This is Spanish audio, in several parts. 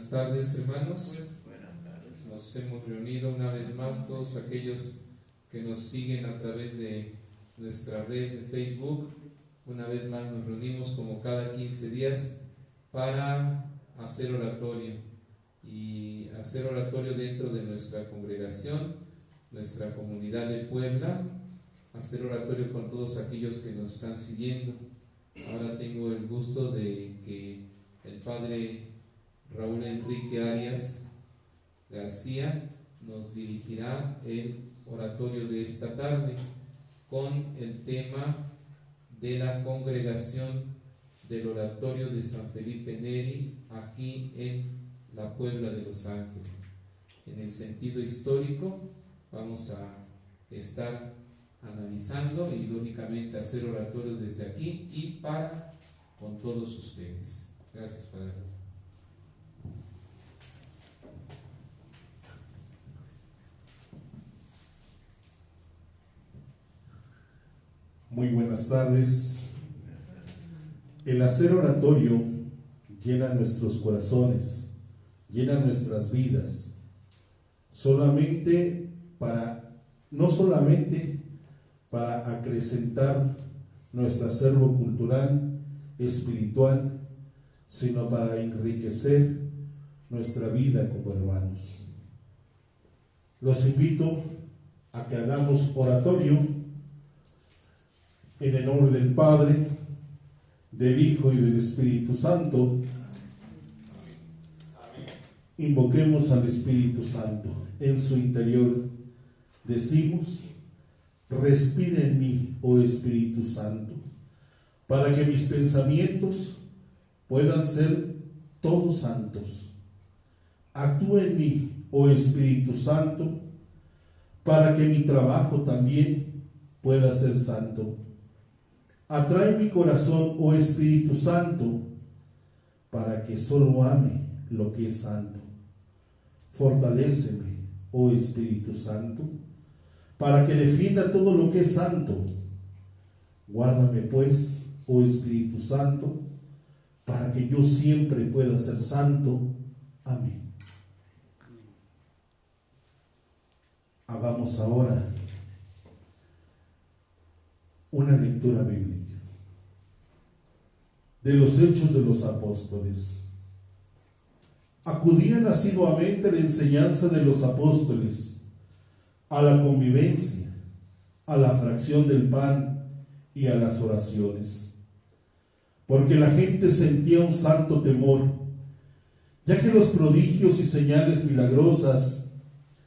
Buenas tardes, hermanos. Buenas tardes. Nos hemos reunido una vez más, todos aquellos que nos siguen a través de nuestra red de Facebook. Una vez más nos reunimos como cada 15 días para hacer oratorio y hacer oratorio dentro de nuestra congregación, nuestra comunidad de Puebla, hacer oratorio con todos aquellos que nos están siguiendo. Ahora tengo el gusto de que el padre Raúl Enrique Arias García nos dirigirá el oratorio de esta tarde con el tema de la congregación del oratorio de San Felipe Neri aquí en la Puebla de Los Ángeles. En el sentido histórico vamos a estar analizando y lógicamente hacer oratorio desde aquí y para con todos ustedes. Gracias, Padre. Muy buenas tardes. El hacer oratorio llena nuestros corazones, llena nuestras vidas, no solamente para acrecentar nuestro acervo cultural, espiritual, sino para enriquecer nuestra vida como hermanos. Los invito a que hagamos oratorio en el nombre del Padre, del Hijo y del Espíritu Santo. Invoquemos al Espíritu Santo. En su interior decimos: respira en mí, oh Espíritu Santo, para que mis pensamientos puedan ser todos santos. Actúa en mí, oh Espíritu Santo, para que mi trabajo también pueda ser santo. Atrae mi corazón, oh Espíritu Santo, para que solo ame lo que es santo. Fortaléceme, oh Espíritu Santo, para que defienda todo lo que es santo. Guárdame pues, oh Espíritu Santo, para que yo siempre pueda ser santo. Amén. Hagamos ahora una lectura bíblica de los Hechos de los Apóstoles. Acudían asiduamente a la enseñanza de los apóstoles, a la convivencia, a la fracción del pan y a las oraciones, porque la gente sentía un santo temor, ya que los prodigios y señales milagrosas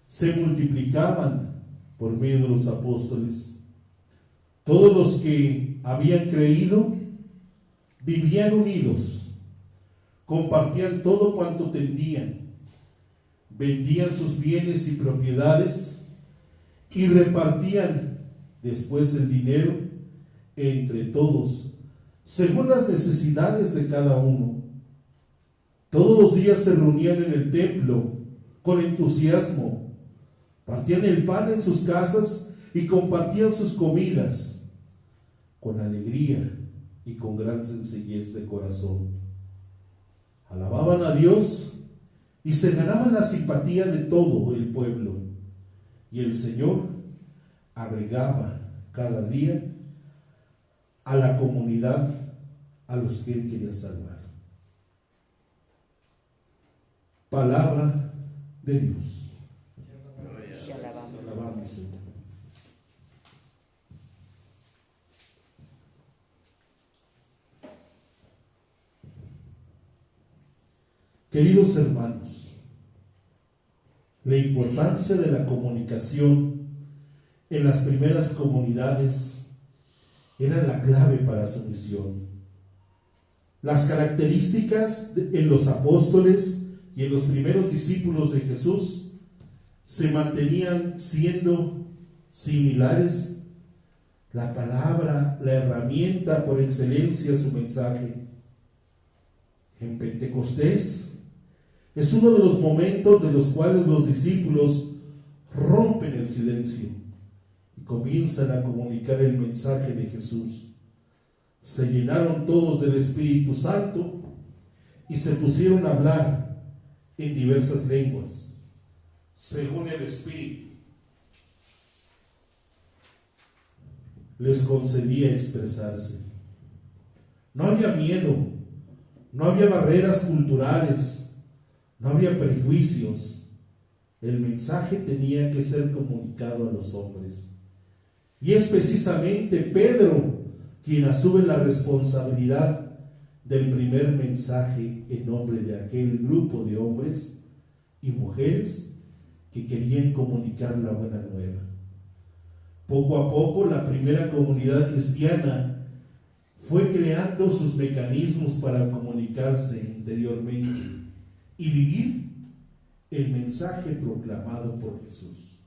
se multiplicaban por medio de los apóstoles. Todos los que habían creído vivían unidos, compartían todo cuanto tenían, vendían sus bienes y propiedades y repartían después el dinero entre todos, según las necesidades de cada uno. Todos los días se reunían en el templo con entusiasmo, partían el pan en sus casas y compartían sus comidas con alegría y con gran sencillez de corazón. Alababan a Dios y se ganaban la simpatía de todo el pueblo, y el Señor agregaba cada día a la comunidad a los que Él quería salvar. Palabra de Dios. Alabamos, Señor. Queridos hermanos, la importancia de la comunicación en las primeras comunidades era la clave para su misión. Las características en los apóstoles y en los primeros discípulos de Jesús se mantenían siendo similares. La palabra, la herramienta por excelencia, su mensaje. En Pentecostés es uno de los momentos de los cuales los discípulos rompen el silencio y comienzan a comunicar el mensaje de Jesús. Se llenaron todos del Espíritu Santo y se pusieron a hablar en diversas lenguas, según el Espíritu les concedía expresarse. No había miedo, no había barreras culturales, no había prejuicios. El mensaje tenía que ser comunicado a los hombres. Y es precisamente Pedro quien asume la responsabilidad del primer mensaje en nombre de aquel grupo de hombres y mujeres que querían comunicar la buena nueva. Poco a poco la primera comunidad cristiana fue creando sus mecanismos para comunicarse interiormente y vivir el mensaje proclamado por Jesús.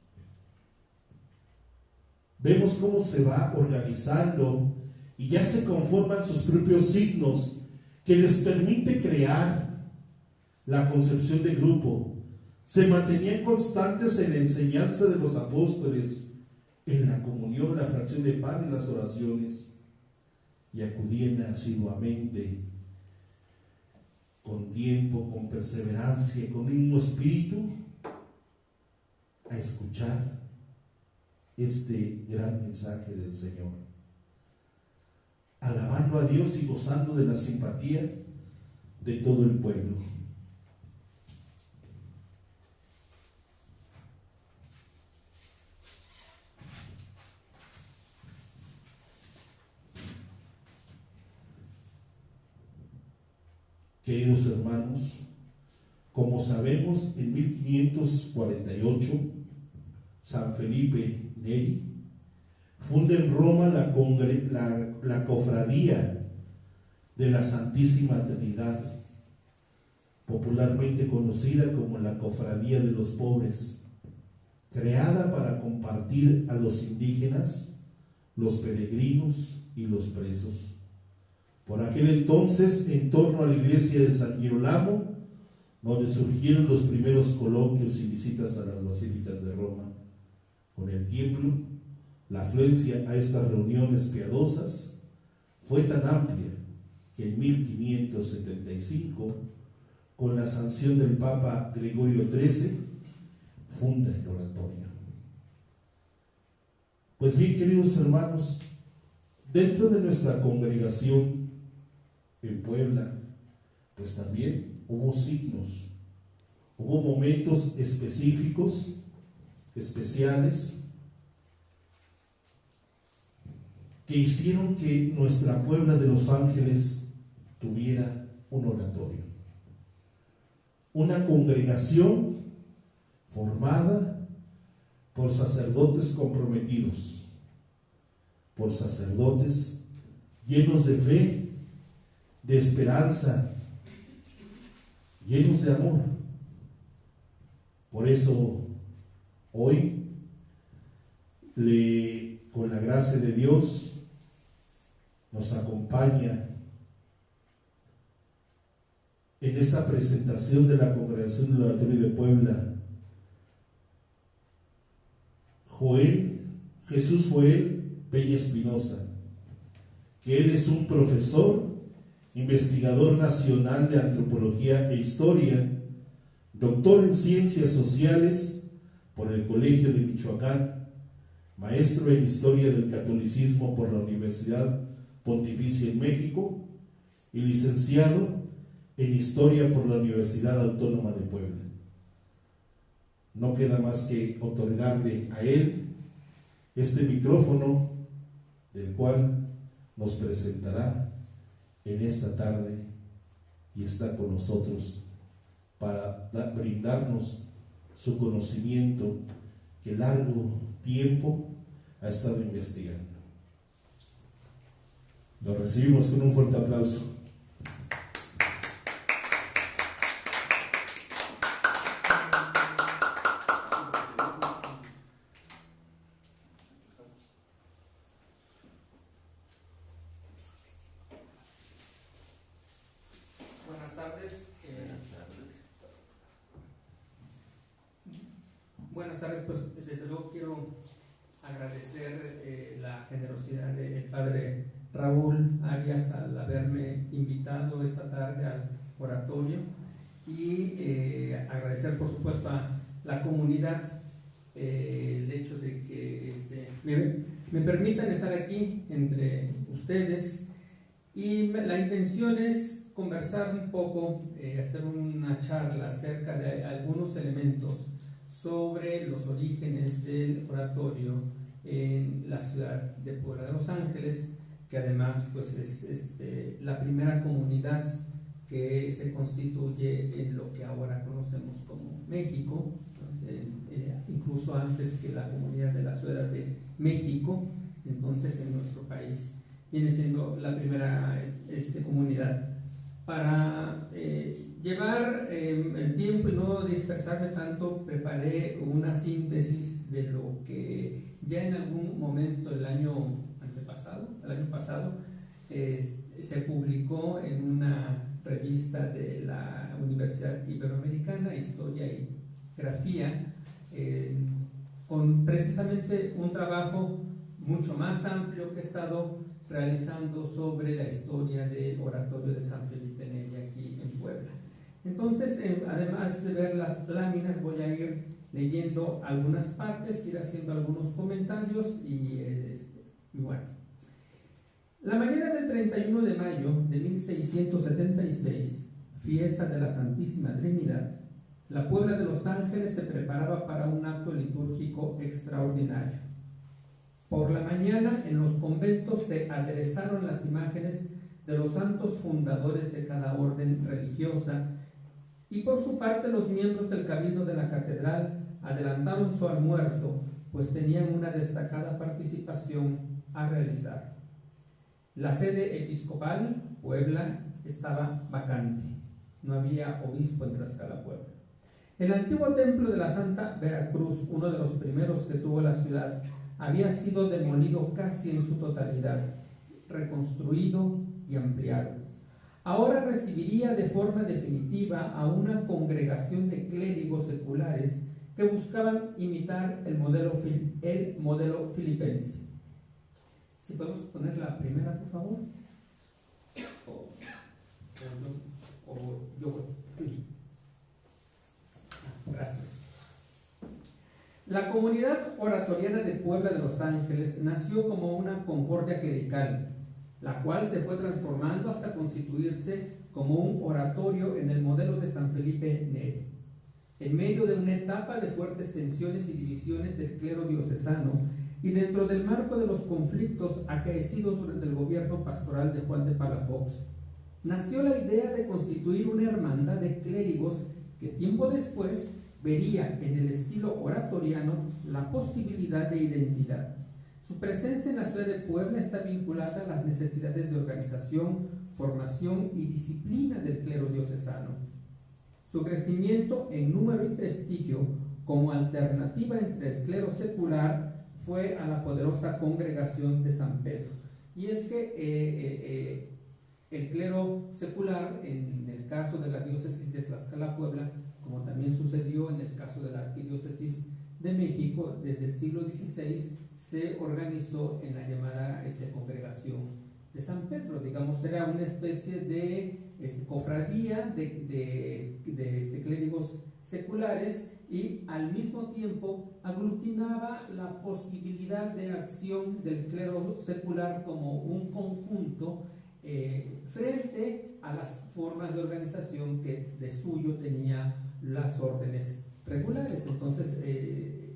Vemos cómo se va organizando y ya se conforman sus propios signos que les permite crear la concepción de grupo. Se mantenían constantes en la enseñanza de los apóstoles, en la comunión, la fracción de pan y las oraciones, y acudían asiduamente, con tiempo, con perseverancia, con un mismo espíritu, a escuchar este gran mensaje del Señor, alabando a Dios y gozando de la simpatía de todo el pueblo. Queridos hermanos, como sabemos, en 1548, San Felipe Neri funda en Roma la cofradía de la Santísima Trinidad, popularmente conocida como la Cofradía de los Pobres, creada para compartir a los indígenas, los peregrinos y los presos. Por aquel entonces, en torno a la iglesia de San Girolamo, donde surgieron los primeros coloquios y visitas a las basílicas de Roma. Con el tiempo, la afluencia a estas reuniones piadosas fue tan amplia que en 1575, con la sanción del Papa Gregorio XIII, funda el oratorio. Pues bien, queridos hermanos, dentro de nuestra congregación en Puebla, pues también hubo signos, hubo momentos específicos, especiales, que hicieron que nuestra Puebla de Los Ángeles tuviera un oratorio, una congregación formada por sacerdotes comprometidos, por sacerdotes llenos de fe, de esperanza, llenos de amor. Por eso hoy, con la gracia de Dios, nos acompaña en esta presentación de la Congregación del Oratorio de Puebla Jesús Joel Peña Espinosa, que él es un profesor, investigador nacional de antropología e historia, doctor en ciencias sociales por el Colegio de Michoacán, maestro en historia del catolicismo por la Universidad Pontificia en México y licenciado en historia por la Universidad Autónoma de Puebla. No queda más que otorgarle a él este micrófono, del cual nos presentará en esta tarde y está con nosotros para brindarnos su conocimiento que largo tiempo ha estado investigando. Lo recibimos con un fuerte aplauso. Buenas tardes, pues desde luego quiero agradecer la generosidad del padre Raúl Arias al haberme invitado esta tarde al oratorio y agradecer por supuesto a la comunidad el hecho de que me permitan estar aquí entre ustedes, y la intención es conversar un poco, hacer una charla acerca de algunos elementos sobre los orígenes del oratorio en la ciudad de Puebla de Los Ángeles, que además pues es la primera comunidad que se constituye en lo que ahora conocemos como México, incluso antes que la comunidad de la Ciudad de México. Entonces en nuestro país viene siendo la primera comunidad. Para llevar el tiempo y no dispersarme tanto, preparé una síntesis de lo que ya en algún momento el año pasado, se publicó en una revista de la Universidad Iberoamericana, Historia y Grafía, con precisamente un trabajo mucho más amplio que he estado realizando sobre la historia del oratorio de San Felipe Neri aquí en Puebla. Entonces, además de ver las láminas, voy a ir leyendo algunas partes, ir haciendo algunos comentarios y bueno. La mañana del 31 de mayo de 1676, fiesta de la Santísima Trinidad, la Puebla de Los Ángeles se preparaba para un acto litúrgico extraordinario. Por la mañana, en los conventos se aderezaron las imágenes de los santos fundadores de cada orden religiosa, y por su parte los miembros del cabildo de la catedral adelantaron su almuerzo, pues tenían una destacada participación a realizar. La sede episcopal, Puebla, estaba vacante. No había obispo en Tlaxcala, Puebla. El antiguo templo de la Santa Veracruz, uno de los primeros que tuvo la ciudad, había sido demolido casi en su totalidad, reconstruido y ampliado. Ahora recibiría de forma definitiva a una congregación de clérigos seculares que buscaban imitar el modelo filipense. Si podemos poner la primera, por favor. Gracias. La comunidad oratoriana de Puebla de Los Ángeles nació como una concordia clerical, la cual se fue transformando hasta constituirse como un oratorio en el modelo de San Felipe Neri. En medio de una etapa de fuertes tensiones y divisiones del clero diocesano, y dentro del marco de los conflictos acaecidos durante el gobierno pastoral de Juan de Palafox, nació la idea de constituir una hermandad de clérigos que tiempo después vería en el estilo oratoriano la posibilidad de identidad. Su presencia en la ciudad de Puebla está vinculada a las necesidades de organización, formación y disciplina del clero diocesano. Su crecimiento en número y prestigio como alternativa entre el clero secular fue a la poderosa congregación de San Pedro. Y es que el clero secular, en el caso de la diócesis de Tlaxcala, Puebla, como también sucedió en el caso de la arquidiócesis de México, desde el siglo XVI se organizó en la llamada congregación de San Pedro. Digamos, era una especie de cofradía de clérigos seculares, y al mismo tiempo aglutinaba la posibilidad de acción del clero secular como un conjunto frente a las formas de organización que de suyo tenía las órdenes regulares. Entonces,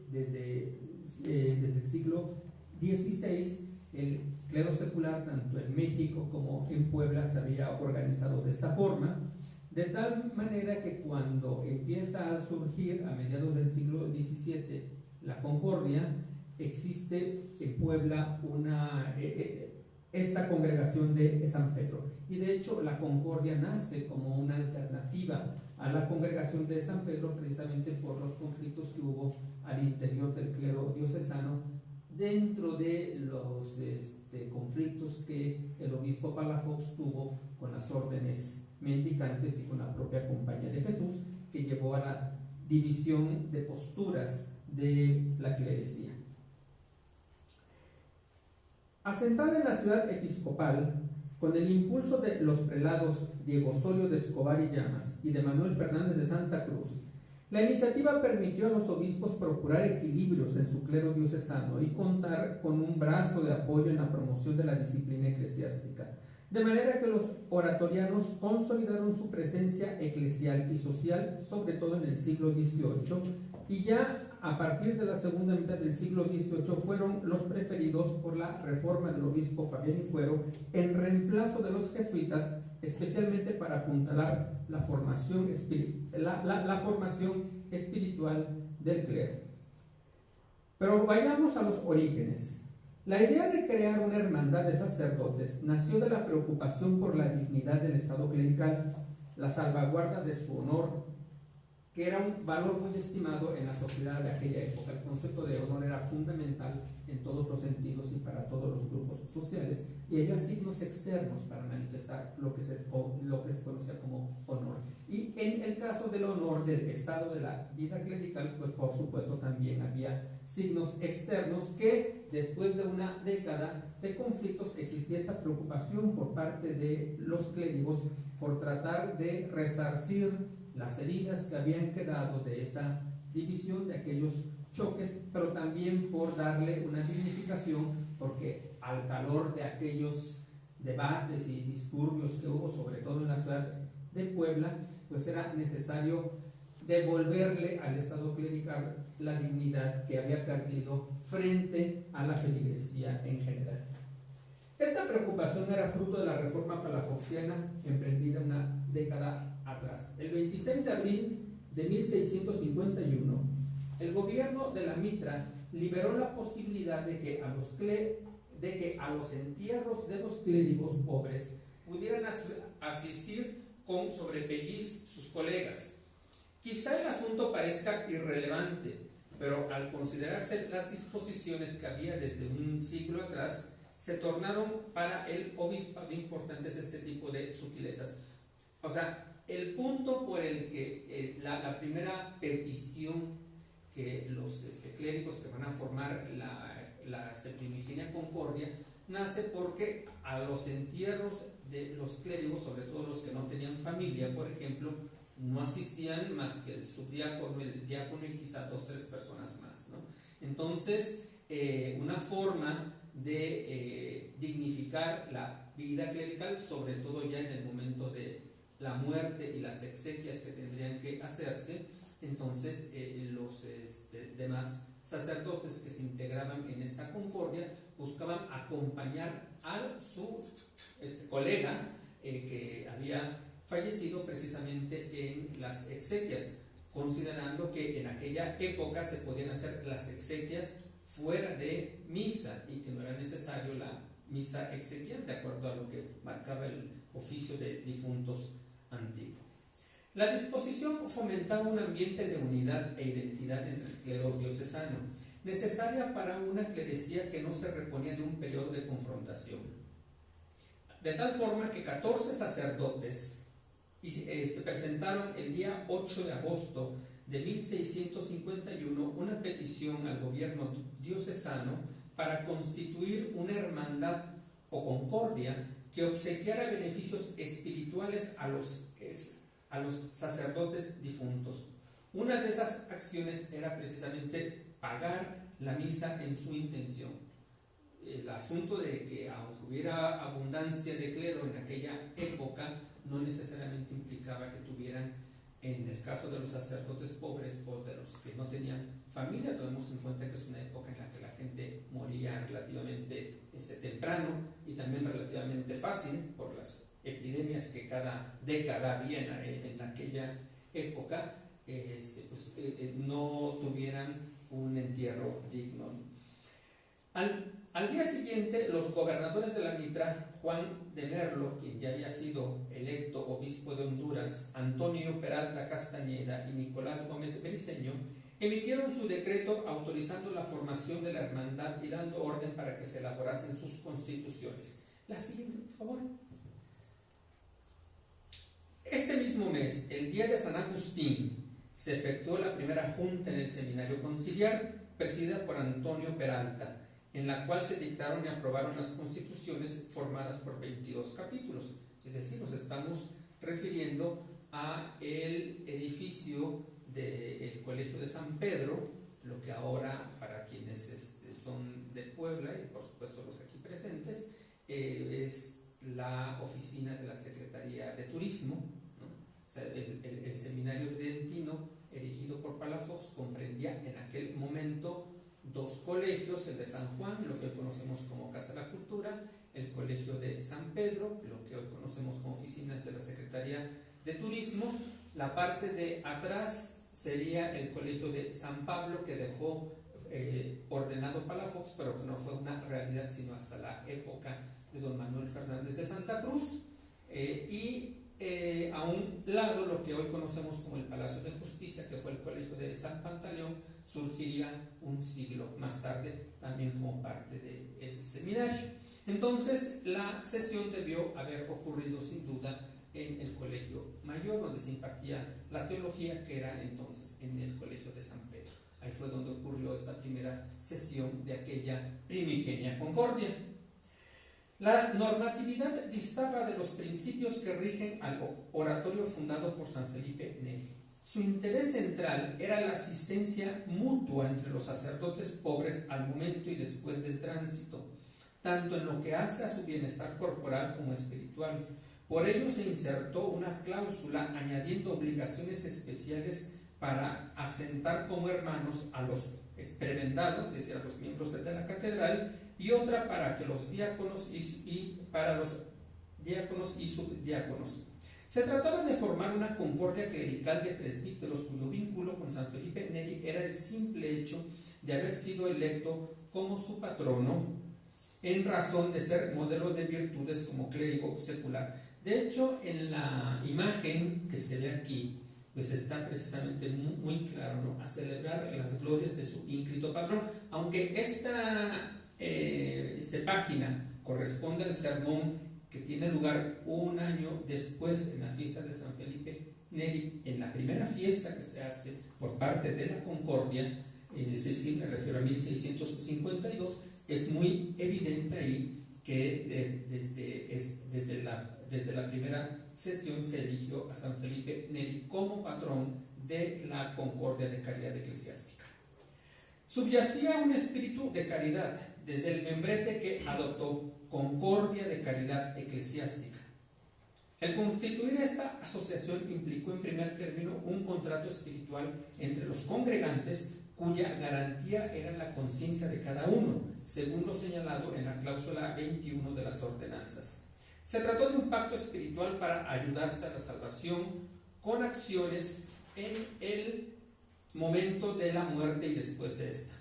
desde el siglo XVI, el clero secular, tanto en México como en Puebla, se había organizado de esta forma, de tal manera que cuando empieza a surgir a mediados del siglo XVII la Concordia, existe en Puebla esta congregación de San Pedro. Y de hecho la Concordia nace como una alternativa a la congregación de San Pedro, precisamente por los conflictos que hubo al interior del clero diocesano, dentro de los conflictos que el obispo Palafox tuvo con las órdenes mendicantes y con la propia Compañía de Jesús, que llevó a la división de posturas de la clerecía. Asentada en la ciudad episcopal, Con el impulso de los prelados Diego Osorio de Escobar y Llamas y de Manuel Fernández de Santa Cruz, la iniciativa permitió a los obispos procurar equilibrios en su clero diocesano y contar con un brazo de apoyo en la promoción de la disciplina eclesiástica, de manera que los oratorianos consolidaron su presencia eclesial y social, sobre todo en el siglo XVIII, y ya a partir de la segunda mitad del siglo XVIII fueron los preferidos por la reforma del obispo Fabián y Fuero en reemplazo de los jesuitas, especialmente para apuntalar la formación espiritual del clero. Pero vayamos a los orígenes. La idea de crear una hermandad de sacerdotes nació de la preocupación por la dignidad del estado clerical, la salvaguarda de su honor, que era un valor muy estimado en la sociedad de aquella época. El concepto de honor era fundamental en todos los sentidos y para todos los grupos sociales, y había signos externos para manifestar lo que se conocía como honor. Y en el caso del honor del estado de la vida clerical, pues por supuesto también había signos externos que después de una década de conflictos existía esta preocupación por parte de los clérigos por tratar de resarcir las heridas que habían quedado de esa división, de aquellos choques, pero también por darle una dignificación, porque al calor de aquellos debates y disturbios que hubo, sobre todo en la ciudad de Puebla, pues era necesario devolverle al estado clerical la dignidad que había perdido frente a la feligresía en general. Esta preocupación era fruto de la reforma palafoxiana emprendida una década atrás. El 26 de abril de 1651, el gobierno de la Mitra liberó la posibilidad de que a los entierros de los clérigos pobres pudieran asistir con sobrepelliz sus colegas. Quizá el asunto parezca irrelevante, pero al considerarse las disposiciones que había desde un siglo atrás, se tornaron para el obispado importantes este tipo de sutilezas. O sea, el punto por el que la primera petición que los clérigos que van a formar la primigenia concordia nace porque a los entierros de los clérigos, sobre todo los que no tenían familia, por ejemplo, no asistían más que el subdiácono, el diácono y quizá 2 o 3 personas más, ¿no? Entonces, una forma de dignificar la vida clerical, sobre todo ya en el momento de la muerte y las exequias que tendrían que hacerse, entonces los demás sacerdotes que se integraban en esta concordia buscaban acompañar a su colega que había fallecido precisamente en las exequias, considerando que en aquella época se podían hacer las exequias fuera de misa y que no era necesario la misa exequial, de acuerdo a lo que marcaba el oficio de difuntos antiguo. La disposición fomentaba un ambiente de unidad e identidad entre el clero diocesano, necesaria para una clerecía que no se reponía de un periodo de confrontación. De tal forma que 14 sacerdotes presentaron el día 8 de agosto de 1651 una petición al gobierno diocesano para constituir una hermandad o concordia que obsequiara beneficios espirituales a los sacerdotes difuntos. Una de esas acciones era precisamente pagar la misa en su intención. El asunto de que aunque hubiera abundancia de clero en aquella época, no necesariamente implicaba que tuvieran, en el caso de los sacerdotes pobres o de los que no tenían familia, tomemos en cuenta que es una época en la que la gente moría relativamente temprano y también relativamente fácil por las epidemias que cada década había en aquella época, no tuvieran un entierro digno. Al día siguiente, los gobernadores de la Mitra, Juan de Merlo, quien ya había sido electo obispo de Honduras, Antonio Peralta Castañeda y Nicolás Gómez Briceño, emitieron su decreto autorizando la formación de la hermandad y dando orden para que se elaborasen sus constituciones. La siguiente, por favor. Este mismo mes, el día de San Agustín, se efectuó la primera junta en el seminario conciliar, presidida por Antonio Peralta, en la cual se dictaron y aprobaron las constituciones formadas por 22 capítulos. Es decir, nos estamos refiriendo a el edificio del Colegio de San Pedro, lo que ahora, para quienes son de Puebla y por supuesto los aquí presentes, es la oficina de la Secretaría de Turismo, ¿no? O sea, el seminario tridentino erigido por Palafox comprendía en aquel momento 2 colegios, el de San Juan, lo que hoy conocemos como Casa de la Cultura, el Colegio de San Pedro, lo que hoy conocemos como oficinas de la Secretaría de Turismo. La parte de atrás sería el Colegio de San Pablo, que dejó ordenado Palafox, pero que no fue una realidad sino hasta la época de don Manuel Fernández de Santa Cruz. A un lado, lo que hoy conocemos como el Palacio de Justicia, que fue el Colegio de San Pantaleón, surgiría un siglo más tarde, también como parte del seminario. Entonces, la sesión debió haber ocurrido sin duda en el Colegio Mayor, donde se impartía la teología, que era entonces en el Colegio de San Pedro. Ahí fue donde ocurrió esta primera sesión de aquella primigenia concordia. La normatividad distaba de los principios que rigen al oratorio fundado por San Felipe Neri. Su interés central era la asistencia mutua entre los sacerdotes pobres al momento y después del tránsito, tanto en lo que hace a su bienestar corporal como espiritual. Por ello se insertó una cláusula añadiendo obligaciones especiales para asentar como hermanos a los prebendados, es decir, a los miembros de la catedral, y otra para que los diáconos para los diáconos y subdiáconos. Se trataba de formar una concordia clerical de presbíteros cuyo vínculo con San Felipe Neri era el simple hecho de haber sido electo como su patrono en razón de ser modelo de virtudes como clérigo secular. De hecho, en la imagen que se ve aquí, pues está precisamente muy claro, ¿no?, a celebrar las glorias de su ínclito patrón. Aunque esta página corresponde al sermón que tiene lugar un año después, en la fiesta de San Felipe Neri, en la primera fiesta que se hace por parte de la Concordia, es decir, me refiero a 1652, es muy evidente ahí que desde la primera sesión se eligió a San Felipe Neri como patrón de la Concordia de Caridad Eclesiástica. Subyacía un espíritu de caridad desde el membrete que adoptó, Concordia de Caridad Eclesiástica. El constituir esta asociación implicó en primer término un contrato espiritual entre los congregantes cuya garantía era la conciencia de cada uno, según lo señalado en la cláusula 21 de las ordenanzas. Se trató de un pacto espiritual para ayudarse a la salvación con acciones en el momento de la muerte y después de esta.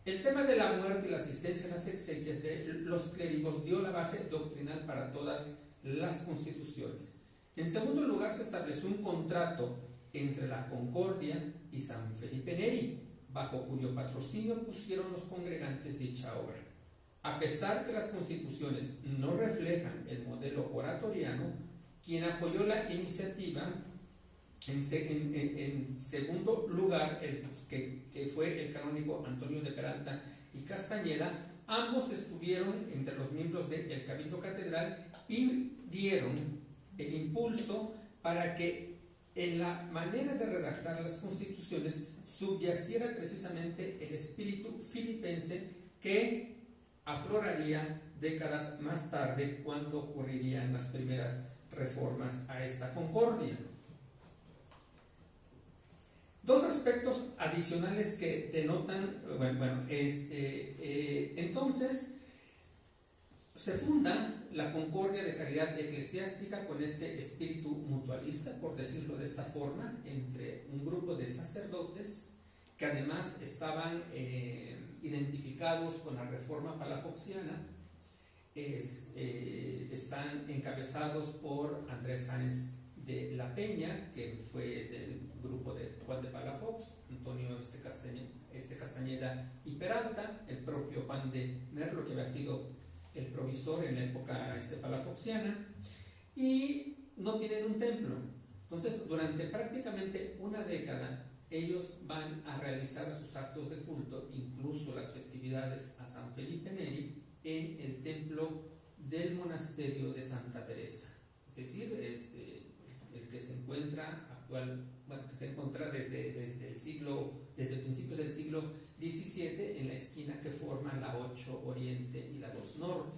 El tema de la muerte y la asistencia en las exequias de los clérigos dio la base doctrinal para todas las constituciones. En segundo lugar, se estableció un contrato entre la Concordia y San Felipe Neri, bajo cuyo patrocinio pusieron los congregantes dicha obra. A pesar que las constituciones no reflejan el modelo oratoriano, quien apoyó la iniciativa, en segundo lugar, que fue el canónigo Antonio de Peralta y Castañeda, ambos estuvieron entre los miembros del Cabildo Catedral y dieron el impulso para que en la manera de redactar las constituciones subyaciera precisamente el espíritu filipense que afloraría décadas más tarde cuando ocurrirían las primeras reformas a esta concordia. Dos aspectos adicionales que denotan, entonces se funda la Concordia de Caridad Eclesiástica con este espíritu mutualista, por decirlo de esta forma, entre un grupo de sacerdotes que además estaban identificados con la reforma palafoxiana, están encabezados por Andrés Sáenz de la Peña, que fue del grupo de Juan de Palafox, Antonio Castañeda y Peralta, el propio Juan de Merlo, que había sido el provisor en la época palafoxiana, y no tienen un templo. Entonces, durante prácticamente una década, ellos van a realizar sus actos de culto, incluso las festividades a San Felipe Neri, en el templo del monasterio de Santa Teresa. Es decir, el que se encuentra que se encuentra desde principios del siglo XVII en la esquina que forma la 8 Oriente y la 2 Norte.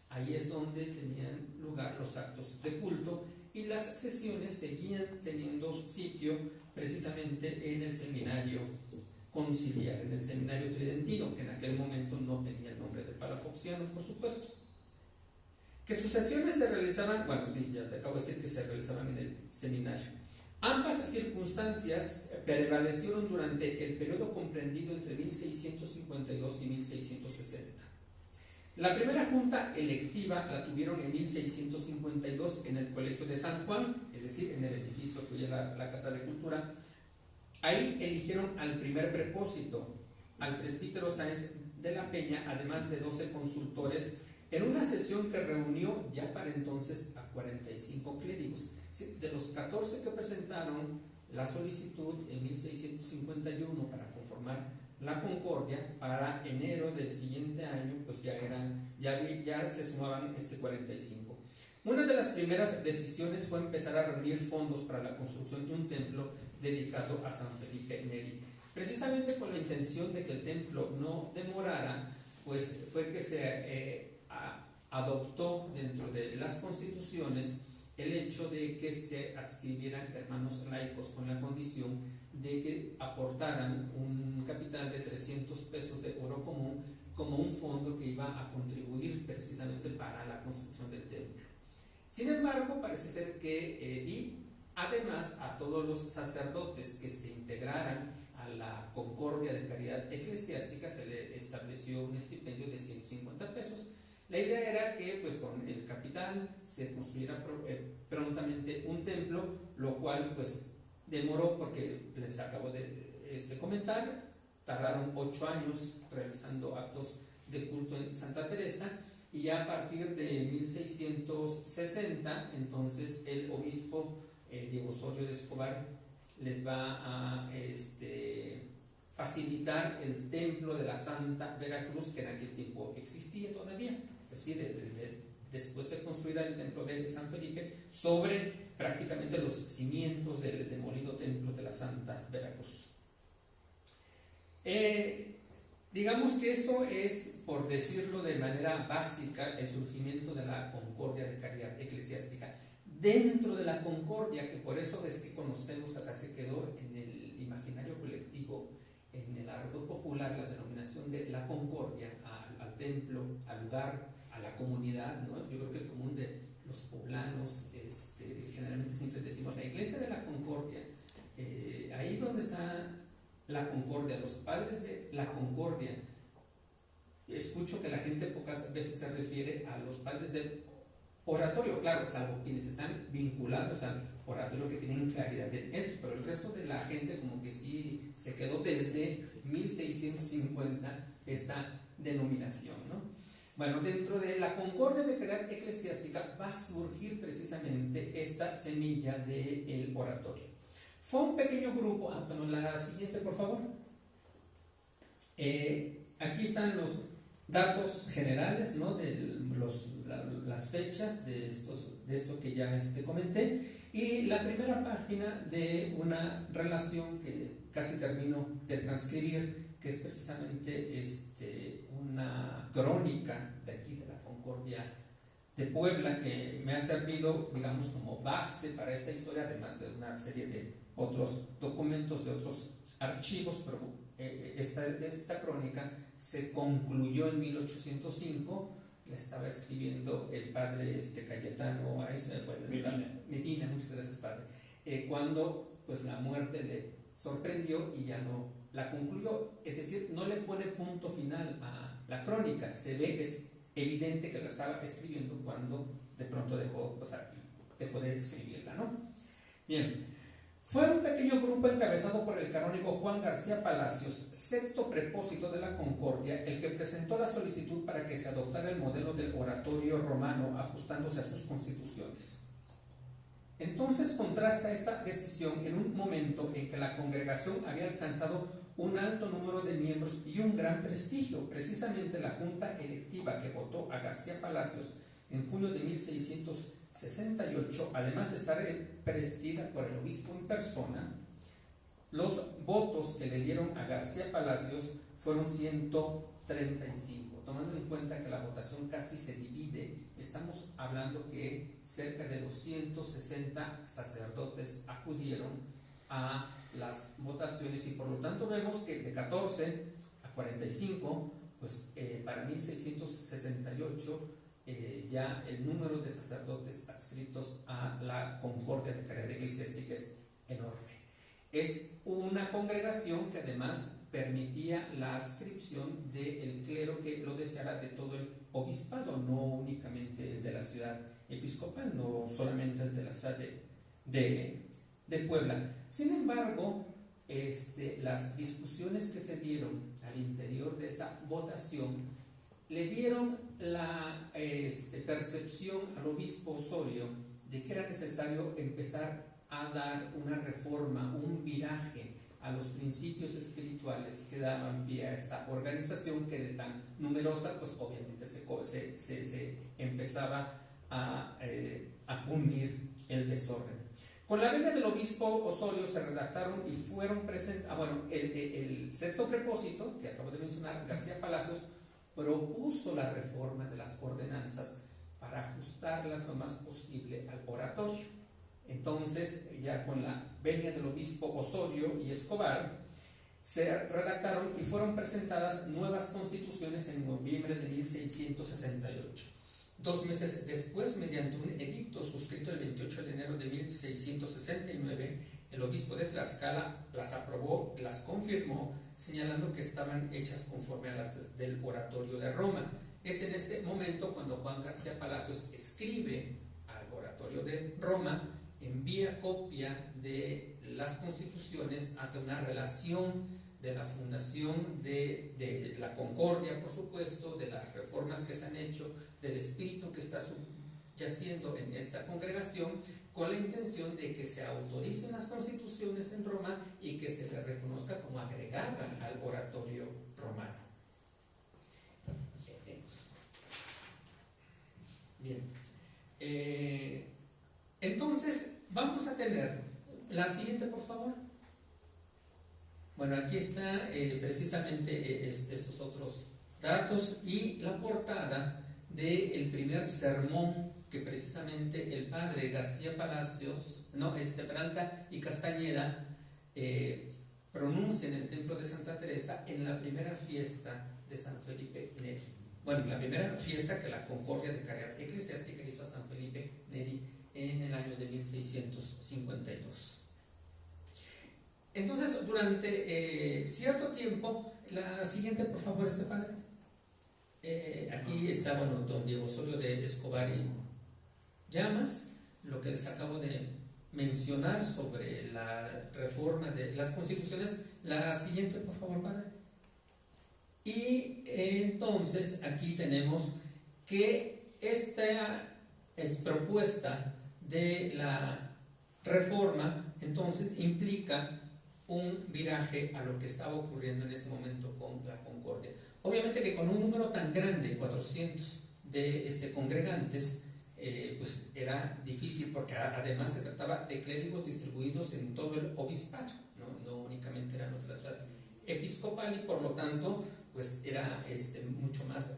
Ahí es donde tenían lugar los actos de culto y las sesiones seguían teniendo sitio precisamente en el seminario conciliar, en el seminario tridentino, que en aquel momento no tenía el nombre de palafoxiano, por supuesto. Que sus sesiones se realizaban, ya te acabo de decir que se realizaban en el seminario. Ambas circunstancias prevalecieron durante el periodo comprendido entre 1652 y 1660. La primera junta electiva la tuvieron en 1652 en el Colegio de San Juan, es decir, en el edificio que hoy es la Casa de Cultura. Ahí eligieron al primer prepósito, al presbítero Sáenz de la Peña, además de 12 consultores, en una sesión que reunió ya para entonces a 45 clérigos. De los 14 que presentaron la solicitud en 1651 para conformar la Concordia, para enero del siguiente año pues ya se sumaban 45. Una de las primeras decisiones fue empezar a reunir fondos para la construcción de un templo dedicado a San Felipe Neri. Precisamente con la intención de que el templo no demorara, pues fue que se adoptó dentro de las constituciones el hecho de que se adscribieran hermanos laicos con la condición de que aportaran un capital de 300 pesos de oro común como un fondo que iba a contribuir precisamente para la construcción del templo. Sin embargo, parece ser que, y además a todos los sacerdotes que se integraran a la Concordia de Caridad Eclesiástica se le estableció un estipendio de 150 pesos. La idea era que pues con el capital se construyera prontamente un templo, lo cual pues demoró porque les acabo de comentar, tardaron 8 años realizando actos de culto en Santa Teresa, y ya a partir de 1660 entonces el obispo Diego Osorio de Escobar les va a facilitar el templo de la Santa Veracruz, que en aquel tiempo existía todavía. Es decir, después se construirá el templo de San Felipe sobre prácticamente los cimientos del demolido templo de la Santa Veracruz. Digamos que eso es, por decirlo de manera básica, el surgimiento de la Concordia de Caridad Eclesiástica. Dentro de la Concordia, que por eso es que conocemos, hasta se quedó en el imaginario colectivo, en el argot popular, la denominación de la Concordia al templo, al lugar, a la comunidad, ¿no? Yo creo que el común de los poblanos, generalmente siempre decimos la iglesia de la Concordia, ahí donde está la Concordia, los padres de la Concordia. Escucho que la gente pocas veces se refiere a los padres del oratorio, claro, salvo quienes están vinculados al oratorio que tienen claridad en esto, pero el resto de la gente como que sí se quedó desde 1650 esta denominación, ¿no? Bueno, dentro de la Concordia de Caridad Eclesiástica va a surgir precisamente esta semilla del oratorio. Fue un pequeño grupo, la siguiente por favor. Aquí están los datos generales, ¿no? De las fechas de esto que ya comenté, y la primera página de una relación que casi termino de transcribir, que es precisamente una crónica de aquí de la Concordia de Puebla, que me ha servido, digamos, como base para esta historia, además de una serie de otros documentos, de otros archivos, pero esta crónica se concluyó en 1805, la estaba escribiendo el padre Cayetano Medina, muchas gracias padre, cuando pues la muerte le sorprendió y ya no la concluyó, es decir, no le pone punto final a la crónica, se ve, es evidente que la estaba escribiendo cuando de pronto dejó de escribirla, ¿no? Bien, fue un pequeño grupo encabezado por el canónigo Juan García Palacios, sexto prepósito de la Concordia, el que presentó la solicitud para que se adoptara el modelo del oratorio romano ajustándose a sus constituciones. Entonces contrasta esta decisión en un momento en que la congregación había alcanzado un alto número de miembros y un gran prestigio. Precisamente la junta electiva que votó a García Palacios en junio de 1668, además de estar presidida por el obispo en persona, los votos que le dieron a García Palacios fueron 135. Tomando en cuenta que la votación casi se divide, estamos hablando que cerca de 260 sacerdotes acudieron a las votaciones, y por lo tanto vemos que de 14 a 45, pues para 1668 ya el número de sacerdotes adscritos a la Concordia de Caridad Eclesiástica es enorme. Es una congregación que además permitía la adscripción del clero que lo deseara de todo el obispado, no únicamente el de la ciudad episcopal, no solamente el de la ciudad de Puebla. Sin embargo, las discusiones que se dieron al interior de esa votación le dieron la percepción al obispo Osorio de que era necesario empezar a dar una reforma, un viraje a los principios espirituales que daban pie a esta organización, que de tan numerosa, pues obviamente se empezaba a cundir el desorden. Con la venia del obispo Osorio se redactaron y fueron presentados, el sexto prepósito que acabo de mencionar, García Palacios, propuso la reforma de las ordenanzas para ajustarlas lo más posible al oratorio. Entonces, ya con la venia del obispo Osorio y Escobar, se redactaron y fueron presentadas nuevas constituciones en noviembre de 1668. 2 meses después, mediante un edicto suscrito el 28 de enero de 1669, el obispo de Tlaxcala las aprobó, las confirmó, señalando que estaban hechas conforme a las del oratorio de Roma. Es en este momento cuando Juan García Palacios escribe al oratorio de Roma, envía copia de las constituciones, hace una relación de la fundación de la Concordia, por supuesto, de las reformas que se han hecho, del espíritu que está subyaciendo en esta congregación, con la intención de que se autoricen las constituciones en Roma y que se le reconozca como agregada al oratorio romano. Bien. Entonces, vamos a tener la siguiente, por favor. Bueno, aquí está precisamente estos otros datos y la portada del primer sermón que precisamente el padre García Palacios, Peralta y Castañeda pronuncia en el templo de Santa Teresa en la primera fiesta de San Felipe Neri. Bueno, la primera fiesta que la Concordia de Caridad Eclesiástica hizo a San Felipe Neri en el año de 1652. Entonces, durante cierto tiempo, la siguiente, por favor, padre. Aquí está, don Diego Osorio de Escobar y Llamas, lo que les acabo de mencionar sobre la reforma de las constituciones. La siguiente, por favor, padre. Y entonces, aquí tenemos que esta propuesta de la reforma, entonces, implica un viraje a lo que estaba ocurriendo en ese momento con la Concordia. Obviamente que con un número tan grande, 400 de congregantes, pues era difícil, porque además se trataba de clérigos distribuidos en todo el obispado, no únicamente era nuestra ciudad episcopal, y por lo tanto pues era mucho más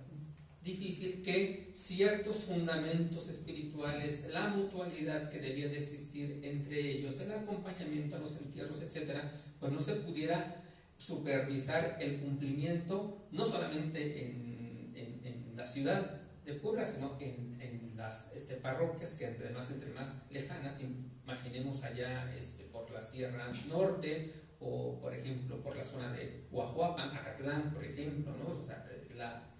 difícil que ciertos fundamentos espirituales, la mutualidad que debía de existir entre ellos, el acompañamiento a los entierros, etcétera, pues no se pudiera supervisar el cumplimiento, no solamente en la ciudad de Puebla, sino en las parroquias que entre más lejanas, imaginemos allá por la Sierra Norte, o por ejemplo por la zona de Huajuapan, Acatlán, por ejemplo, ¿no? O sea,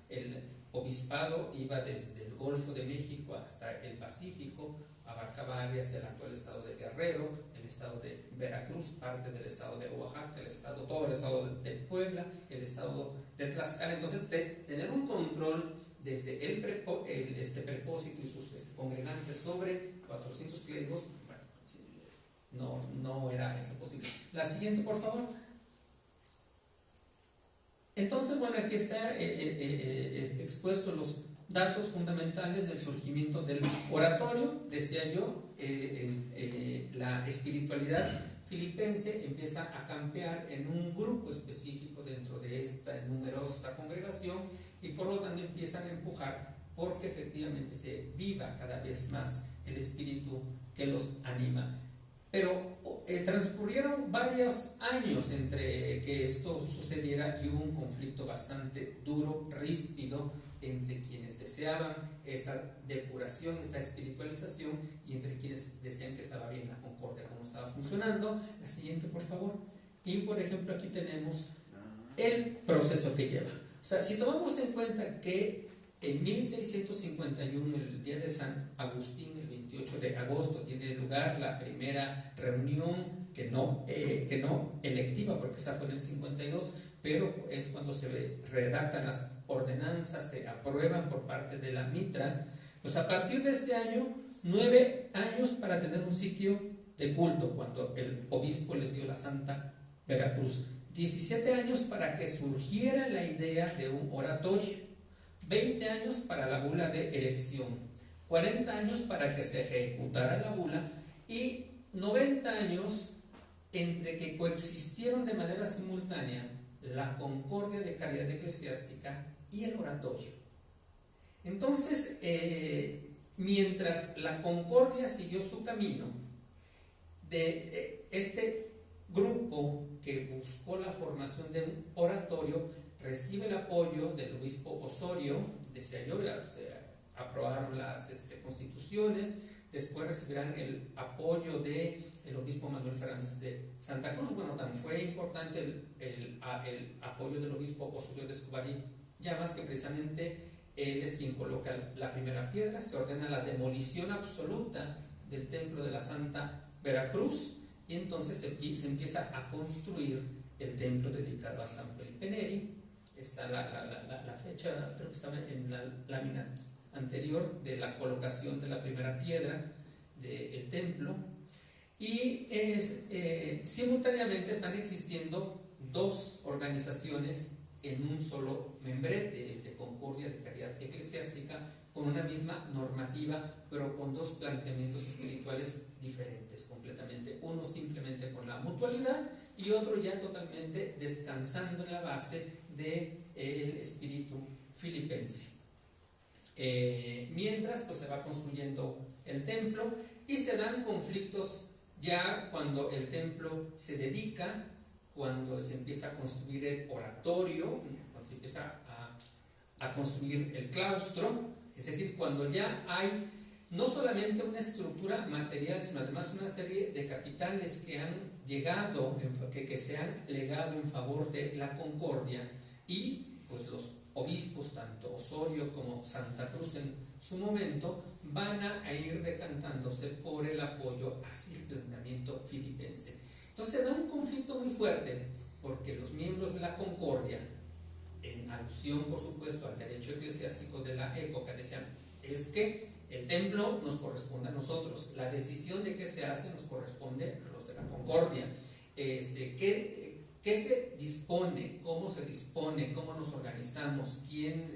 el obispado iba desde el Golfo de México hasta el Pacífico, abarcaba áreas del actual estado de Guerrero, el estado de Veracruz, parte del estado de Oaxaca, todo el estado de Puebla, el estado de Tlaxcala. Entonces, tener un control desde el prepósito y sus congregantes sobre 400 clérigos, bueno, no era esto posible. La siguiente, por favor. Entonces, bueno, aquí está expuesto los datos fundamentales del surgimiento del oratorio. Decía yo, la espiritualidad filipense empieza a campear en un grupo específico dentro de esta numerosa congregación, y por lo tanto empiezan a empujar porque efectivamente se viva cada vez más el espíritu que los anima. Pero transcurrieron varios años entre que esto sucediera, y hubo un conflicto bastante duro, ríspido, entre quienes deseaban esta depuración, esta espiritualización, y entre quienes decían que estaba bien la concordia, cómo estaba funcionando. La siguiente, por favor. Y por ejemplo, aquí tenemos el proceso que lleva. O sea, si tomamos en cuenta que en 1651, el día de San Agustín, el 28 de agosto, tiene lugar la primera reunión, que no electiva, porque esa fue en el 52, pero es cuando se redactan las ordenanzas, se aprueban por parte de la mitra. Pues a partir de este año, 9 años para tener un sitio de culto, cuando el obispo les dio la Santa Veracruz. 17 años para que surgiera la idea de un oratorio. 20 años para la bula de erección, 40 años para que se ejecutara la bula, y 90 años entre que coexistieron de manera simultánea la concordia de caridad eclesiástica y el oratorio. Entonces, mientras la concordia siguió su camino, de este grupo que buscó la formación de un oratorio recibe el apoyo del obispo Osorio. Decía yo, ya se aprobaron las constituciones. Después recibirán el apoyo del obispo Manuel Fernández de Santa Cruz. Bueno, tan fue importante el apoyo del obispo Osorio de Escobar y Llamas, que precisamente él es quien coloca la primera piedra. Se ordena la demolición absoluta del templo de la Santa Veracruz, y entonces se empieza a construir el templo dedicado a San Felipe Neri. Está la fecha, creo que estaba en la lámina anterior, de la colocación de la primera piedra del templo. Y simultáneamente están existiendo dos organizaciones en un solo membrete, de concordia de caridad eclesiástica, con una misma normativa, pero con dos planteamientos espirituales diferentes completamente. Uno simplemente con la mutualidad, y otro ya totalmente descansando en la base del espíritu filipense. Mientras pues se va construyendo el templo, y se dan conflictos ya cuando el templo se dedica, cuando se empieza a construir el oratorio, cuando se empieza a construir el claustro. Es decir, cuando ya hay no solamente una estructura material, sino además una serie de capitales que han llegado, que se han legado en favor de la concordia, y pues los obispos, tanto Osorio como Santa Cruz en su momento, van a ir decantándose por el apoyo hacia el planteamiento filipense. Entonces se da un conflicto muy fuerte, porque los miembros de la concordia, en alusión por supuesto al derecho eclesiástico de la época, decían: es que el templo nos corresponde a nosotros, la decisión de qué se hace nos corresponde a los de la concordia. ¿Qué se dispone? ¿Cómo se dispone? ¿Cómo nos organizamos? ¿Quién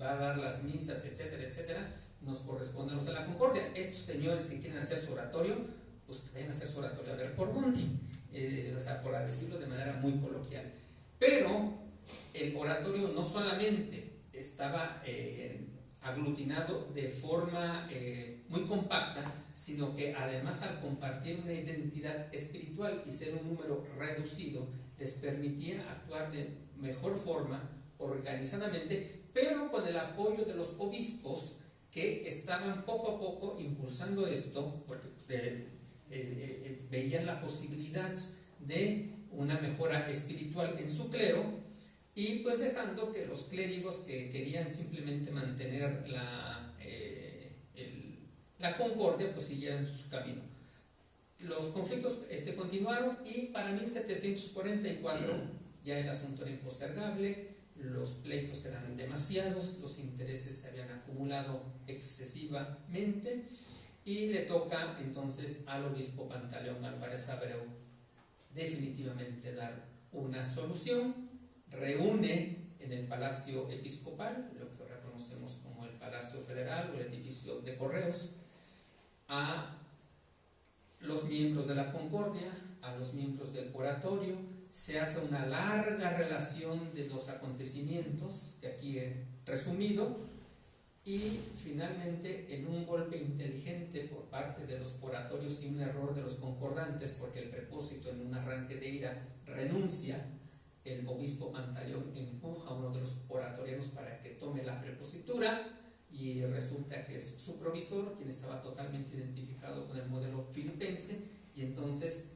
va a dar las misas? Etcétera, etcétera. Nos corresponde a los de la concordia. Estos señores que quieren hacer su oratorio, pues que vayan a hacer su oratorio a ver por dónde. O sea, por decirlo de manera muy coloquial. Pero el oratorio no solamente estaba aglutinado de forma muy compacta, sino que además, al compartir una identidad espiritual y ser un número reducido, les permitía actuar de mejor forma, organizadamente, pero con el apoyo de los obispos, que estaban poco a poco impulsando esto, porque veían la posibilidad de una mejora espiritual en su clero, y pues dejando que los clérigos que querían simplemente mantener la concordia pues siguieran su camino. Los conflictos continuaron, y para 1744 ya el asunto era impostergable, los pleitos eran demasiados, los intereses se habían acumulado excesivamente, y le toca entonces al obispo Pantaleón Álvarez Abreu definitivamente dar una solución. Reúne en el Palacio Episcopal, lo que ahora conocemos como el Palacio Federal o el edificio de Correos, a los miembros de la Concordia, a los miembros del oratorio. Se hace una larga relación de los acontecimientos que aquí he resumido, y finalmente, en un golpe inteligente por parte de los oratorios y un error de los concordantes, porque el prepósito en un arranque de ira renuncia, el obispo Pantaleón empuja a uno de los oratorianos para que tome la prepositura, y resulta que es su provisor, quien estaba totalmente identificado con el modelo filipense, y entonces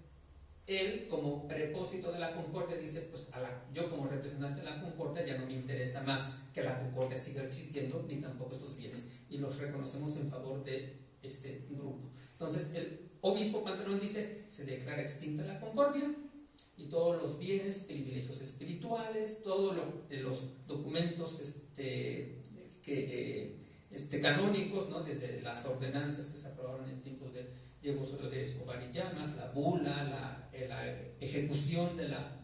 él, como prepósito de la Concordia, dice, pues yo como representante de la Concordia ya no me interesa más que la Concordia siga existiendo, ni tampoco estos bienes, y los reconocemos en favor de este grupo. Entonces el obispo Pantaleón dice, se declara extinta la Concordia, y todos los bienes, privilegios espirituales, todos los documentos canónicos, ¿no? Desde las ordenanzas que se aprobaron en tiempos de Diego Osorio de Escobar y Llamas, la bula, la ejecución de la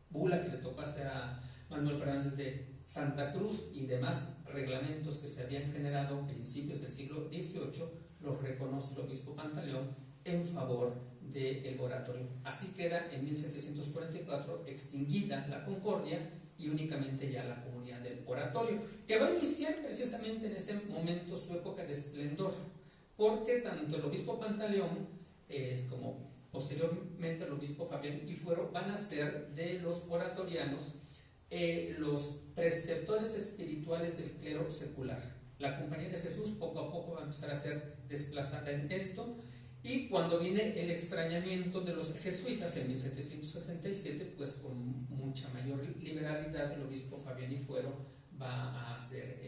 bula que le tocó hacer a Manuel Fernández de Santa Cruz, y demás reglamentos que se habían generado a principios del siglo XVIII, los reconoce el obispo Pantaleón en favor del oratorio. Así queda en 1744 extinguida la Concordia y únicamente ya la comunidad del oratorio, que va a iniciar precisamente en ese momento su época de esplendor, porque tanto el obispo Pantaleón como posteriormente el obispo Fabián y Fuero van a ser de los oratorianos los preceptores espirituales del clero secular. La Compañía de Jesús poco a poco va a empezar a ser desplazada en esto, y cuando viene el extrañamiento de los jesuitas en 1767, pues con mucha mayor liberalidad el obispo Fabián y Fuero va a hacer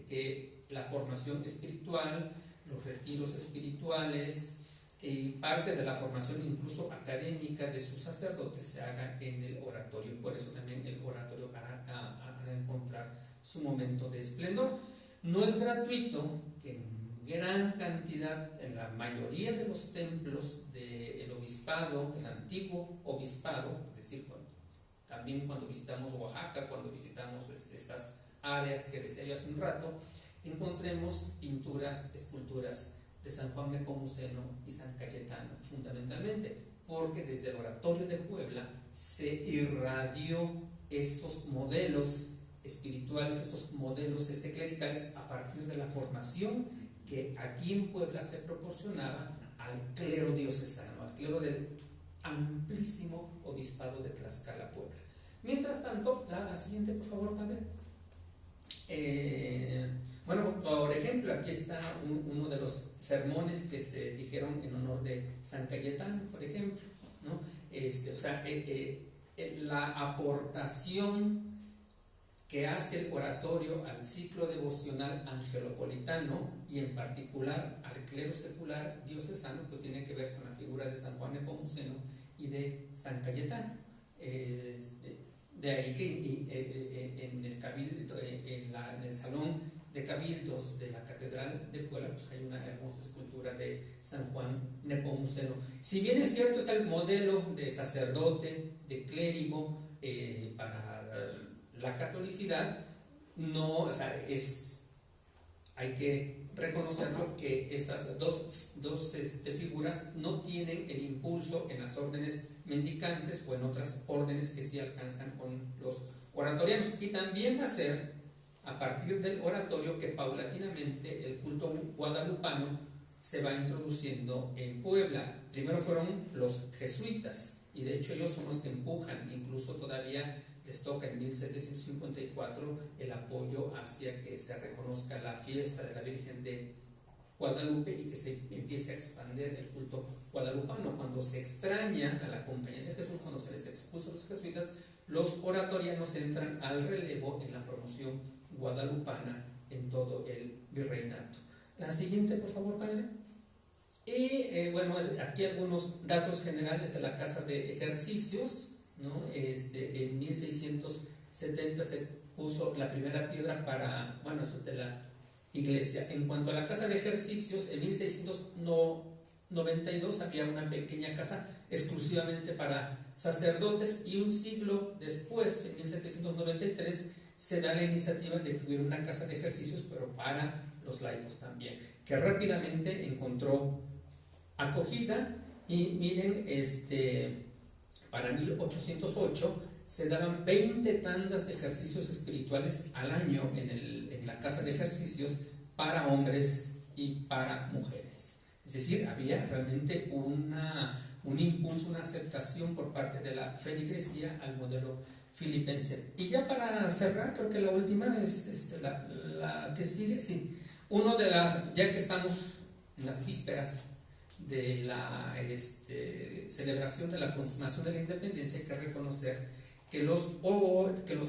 que la formación espiritual, los retiros espirituales y parte de la formación incluso académica de sus sacerdotes se haga en el oratorio. Por eso también el oratorio va a encontrar su momento de esplendor. No es gratuito que en gran cantidad, en la mayoría de los templos del obispado, del antiguo obispado, es decir, también cuando visitamos Oaxaca, cuando visitamos estas áreas que decía yo hace un rato, encontremos pinturas, esculturas de San Juan Nepomuceno y San Cayetano, fundamentalmente, porque desde el oratorio de Puebla se irradió esos modelos espirituales, estos modelos clericales, a partir de la formación que aquí en Puebla se proporcionaba al clero diocesano, al clero del amplísimo obispado de Tlaxcala, Puebla. Mientras tanto, la siguiente, por favor, padre. Bueno, por ejemplo, aquí está uno de los sermones que se dijeron en honor de San Cayetano, por ejemplo, ¿no? La aportación que hace el oratorio al ciclo devocional angelopolitano y en particular al clero secular diocesano, pues tiene que ver con la figura de San Juan Nepomuceno y de San Cayetano. De ahí que en el cabildo, en el salón de cabildos de la Catedral de Puebla, pues hay una hermosa escultura de San Juan Nepomuceno. Si bien es cierto, es el modelo de sacerdote, de clérigo para la catolicidad, no, hay que reconocerlo que estas dos figuras no tienen el impulso en las órdenes mendicantes o en otras órdenes que sí alcanzan con los oratorianos. Y también va a ser a partir del oratorio que paulatinamente el culto guadalupano se va introduciendo en Puebla. Primero fueron los jesuitas, y de hecho ellos son los que empujan, incluso todavía les toca en 1754 el apoyo hacia que se reconozca la fiesta de la Virgen de Guadalupe y que se empiece a expandir el culto guadalupano. Cuando se extraña a la Compañía de Jesús, cuando se les expulsa a los jesuitas, los oratorianos entran al relevo en la promoción guadalupana en todo el virreinato. La siguiente, por favor, padre. Y bueno, aquí algunos datos generales de la Casa de Ejercicios, ¿no? En 1670 se puso la primera piedra para, bueno, eso es de la iglesia. En cuanto a la casa de ejercicios, en 1692 había una pequeña casa exclusivamente para sacerdotes, y un siglo después, en 1793, se da la iniciativa de que hubiera una casa de ejercicios, pero para los laicos también, que rápidamente encontró acogida. Y miren, para 1808 se daban 20 tandas de ejercicios espirituales al año en la casa de ejercicios para hombres y para mujeres. Es decir, había realmente un impulso, una aceptación por parte de la feligresía al modelo filipense. Y ya para cerrar, creo que la última es la que sigue. Sí, ya que estamos en las vísperas de la celebración de la consumación de la independencia, hay que reconocer que los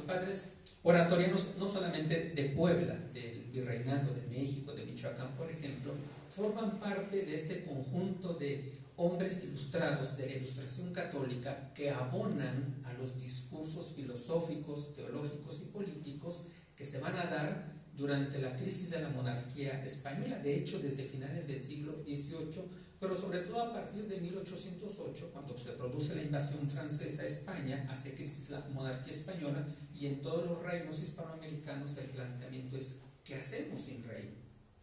padres oratorianos, no solamente de Puebla, del Virreinato de México, de Michoacán, por ejemplo, forman parte de este conjunto de hombres ilustrados de la Ilustración católica que abonan a los discursos filosóficos, teológicos y políticos que se van a dar durante la crisis de la monarquía española. De hecho, desde finales del siglo XVIII, pero sobre todo a partir de 1808, cuando se produce la invasión francesa a España, hace crisis la monarquía española, y en todos los reinos hispanoamericanos el planteamiento es: ¿qué hacemos sin rey?